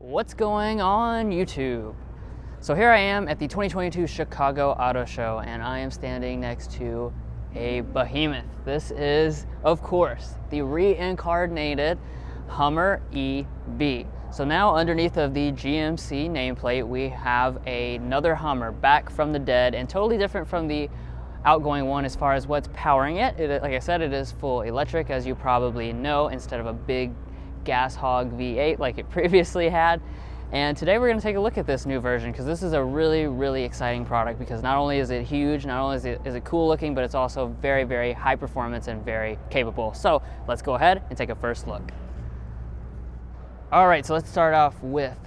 What's going on YouTube? So here I am at the 2022 Chicago Auto Show, and I am standing next to a behemoth. This is, of course, the reincarnated Hummer EV. So now underneath of the GMC nameplate, we have another Hummer back from the dead and totally different from the outgoing one as far as what's powering it. Like I said, it is full electric, as you probably know, instead of a big gas hog V8 like it previously had. And today we're going to take a look at this new version because this is a really exciting product, because not only is it huge, not only is it cool looking, but it's also very high performance and very capable. So let's go ahead and take a first look. All right, so let's start off with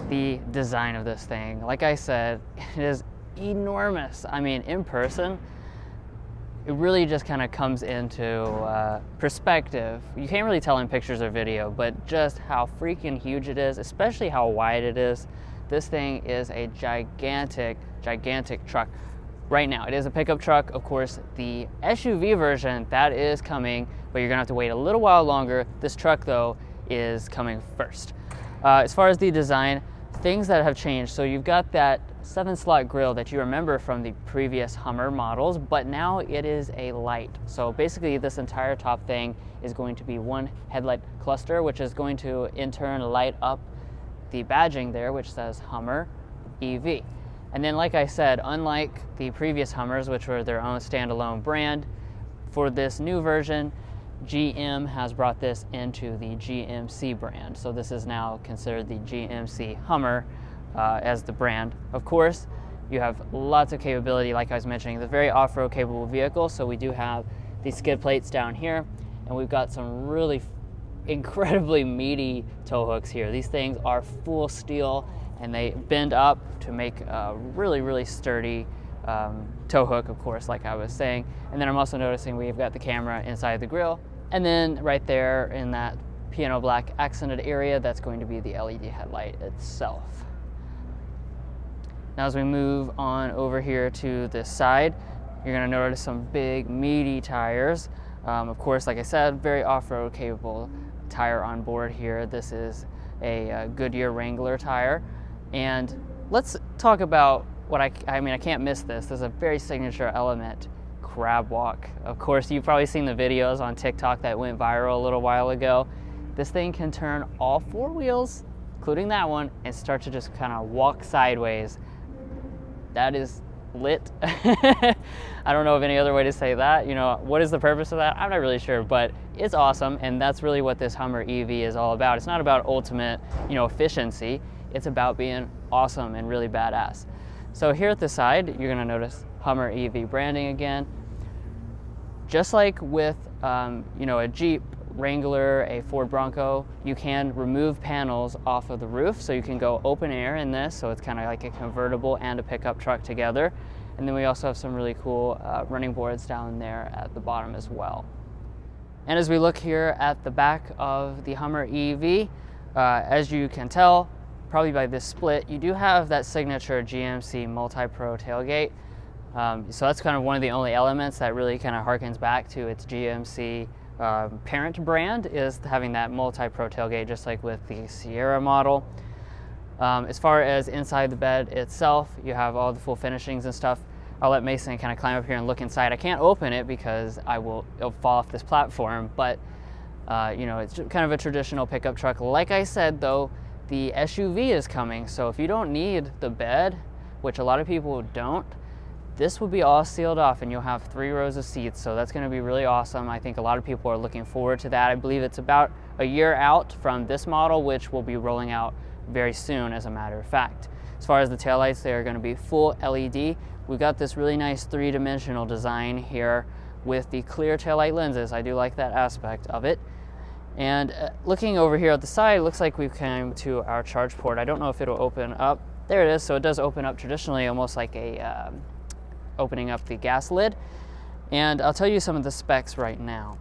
the design of this thing. Like I said, it is enormous. I mean, in person, it really just kind of comes into perspective. You can't really tell in pictures or video, but just how freaking huge it is, especially how wide it is. This thing is a gigantic truck. Right now, it is a pickup truck. Of course, the SUV version, that is coming, but you're gonna have to wait a little while longer. This truck, though, is coming first. As far as the design, things that have changed. So you've got that 7-slot grille that you remember from the previous Hummer models, but now it is a light. So basically this entire top thing is going to be one headlight cluster, which is going to in turn light up the badging there, which says Hummer EV. And then, like I said, unlike the previous Hummers, which were their own standalone brand, for this new version, GM has brought this into the GMC brand. So this is now considered the GMC Hummer as the brand. Of course, you have lots of capability, like I was mentioning. It's a very off-road capable vehicle, so we do have these skid plates down here, and we've got some really incredibly meaty tow hooks here. These things are full steel, and they bend up to make a really sturdy tow hook, of course, like I was saying. And then I'm also noticing we've got the camera inside the grille, and then right there in that piano black accented area, that's going to be the LED headlight itself. Now as we move on over here to this side, you're going to notice some big meaty tires. Of course, like I said, very off-road capable tire on board here. This is a Goodyear Wrangler tire. And let's talk about what I can't miss this. There's a very signature element, crab walk. Of course, you've probably seen the videos on TikTok that went viral a little while ago. This thing can turn all four wheels, including that one, and start to just kind of walk sideways. That is lit. I don't know of any other way to say that. You know, what is the purpose of that? I'm not really sure, but it's awesome, and that's really what this Hummer EV is all about. It's not about ultimate, efficiency. It's about being awesome and really badass. So here at the side, you're gonna notice Hummer EV branding again. Just like with, a Jeep Wrangler, a Ford Bronco, you can remove panels off of the roof, so you can go open air in this, so it's kind of like a convertible and a pickup truck together. And then we also have some really cool running boards down there at the bottom as well. And as we look here at the back of the Hummer EV, as you can tell, probably by this split, you do have that signature GMC multi-pro tailgate. So that's kind of one of the only elements that really kind of harkens back to its GMC parent brand, is having that multi-pro tailgate, just like with the Sierra model. As far as inside the bed itself, you have all the full finishings and stuff. I'll let Mason kind of climb up here and look inside. I can't open it because it'll fall off this platform, but it's kind of a traditional pickup truck. Like I said, though, the SUV is coming, so if you don't need the bed, which a lot of people don't, this will be all sealed off and you'll have 3 rows of seats, so that's going to be really awesome. I think a lot of people are looking forward to that. I believe it's about a year out from this model, which will be rolling out very soon, as a matter of fact. As far as the taillights, they are going to be full LED. We've got this really nice 3-dimensional design here with the clear taillight lenses. I do like that aspect of it. And looking over here at the side, it looks like we've come to our charge port. I don't know if it'll open up. There it is. So it does open up traditionally, almost like a opening up the gas lid. And I'll tell you some of the specs right now.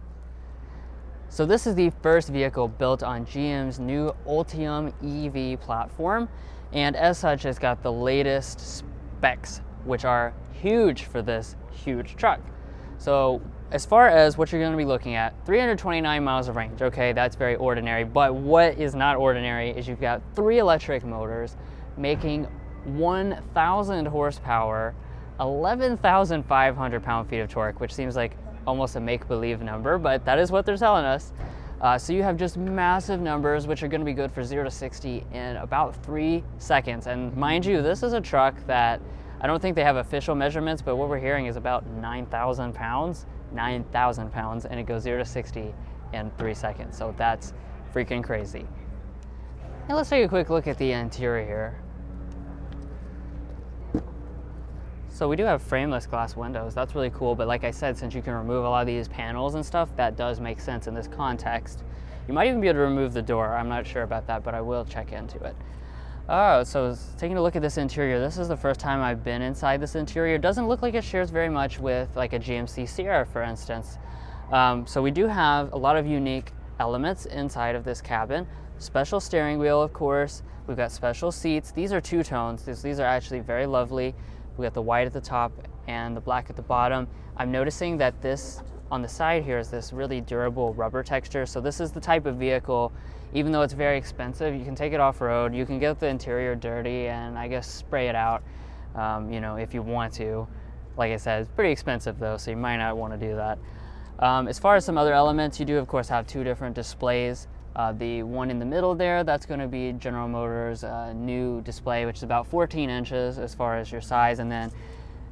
So this is the first vehicle built on GM's new Ultium EV platform, and as such, it's got the latest specs, which are huge for this huge truck. So as far as what you're going to be looking at, 329 miles of range. Okay, that's very ordinary, but what is not ordinary is you've got 3 electric motors making 1,000 horsepower, 11,500 pound-feet of torque, which seems like almost a make-believe number, but that is what they're telling us. So you have just massive numbers, which are going to be good for 0 to 60 in about 3 seconds. And mind you, this is a truck that I don't think they have official measurements, but what we're hearing is about 9,000 pounds, and it goes 0 to 60 in 3 seconds. So that's freaking crazy. And let's take a quick look at the interior here. So we do have frameless glass windows. That's really cool, but like I said, since you can remove a lot of these panels and stuff, that does make sense in this context. You might even be able to remove the door. I'm not sure about that, but I will check into it. Oh, so taking a look at this interior, this is the first time I've been inside this interior. It doesn't look like it shares very much with like a GMC Sierra, for instance. So we do have a lot of unique elements inside of this cabin. Special steering wheel, of course. We've got special seats. These are two-tones. These are actually very lovely. We got the white at the top and the black at the bottom. I'm noticing that this on the side here is this really durable rubber texture. So this is the type of vehicle, even though it's very expensive, you can take it off-road, you can get the interior dirty and I guess spray it out, you know, if you want to. Like I said, it's pretty expensive though, so you might not want to do that. As far as some other elements, you do of course have 2 different displays. The one in the middle there, that's going to be General Motors' new display, which is about 14 inches as far as your size. And then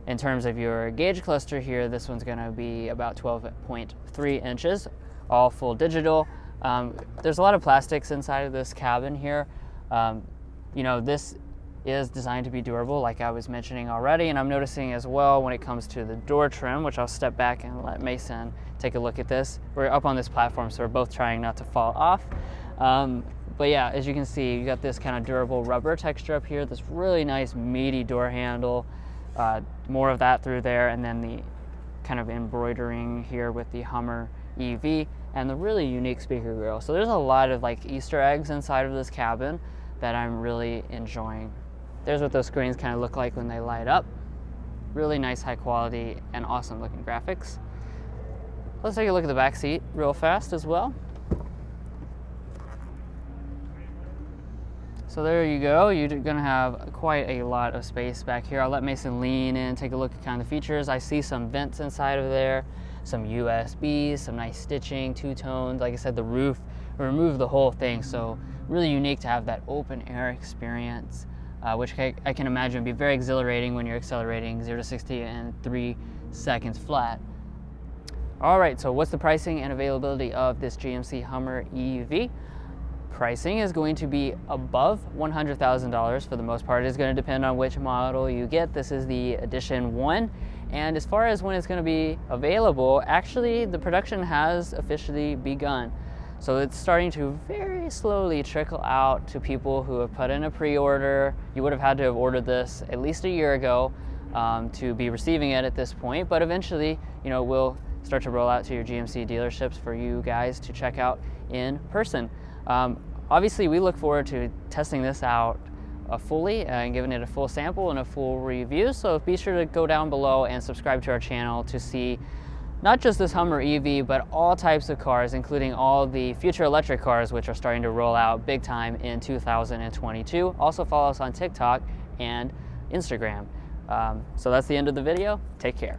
in terms of your gauge cluster here, this one's going to be about 12.3 inches, all full digital. There's a lot of plastics inside of this cabin here. You know, this is designed to be durable, like I was mentioning already, and I'm noticing as well when it comes to the door trim, which I'll step back and let Mason take a look at this. We're up on this platform, so we're both trying not to fall off. But yeah, as you can see, you got this kind of durable rubber texture up here, this really nice meaty door handle, more of that through there, and then the kind of embroidering here with the Hummer EV, and the really unique speaker grill. So there's a lot of like Easter eggs inside of this cabin that I'm really enjoying. There's what those screens kind of look like when they light up. Really nice, high quality, and awesome looking graphics. Let's take a look at the back seat real fast as well. So there you go. You're gonna have quite a lot of space back here. I'll let Mason lean in, take a look at kind of the features. I see some vents inside of there, some USBs, some nice stitching, 2-tones. Like I said, the roof, remove the whole thing. So really unique to have that open air experience, which I can imagine would be very exhilarating when you're accelerating 0 to 60 in 3 seconds flat. All right, so what's the pricing and availability of this GMC Hummer EV? Pricing is going to be above $100,000 for the most part. It's going to depend on which model you get. This is the Edition 1. And as far as when it's going to be available, actually the production has officially begun. So it's starting to very slowly trickle out to people who have put in a pre-order. You would have had to have ordered this at least a year ago to be receiving it at this point, but eventually, you know, we'll start to roll out to your GMC dealerships for you guys to check out in person. Obviously, we look forward to testing this out fully and giving it a full sample and a full review, so be sure to go down below and subscribe to our channel to see not just this Hummer EV, but all types of cars, including all the future electric cars, which are starting to roll out big time in 2022. Also follow us on TikTok and Instagram. So that's the end of the video. Take care.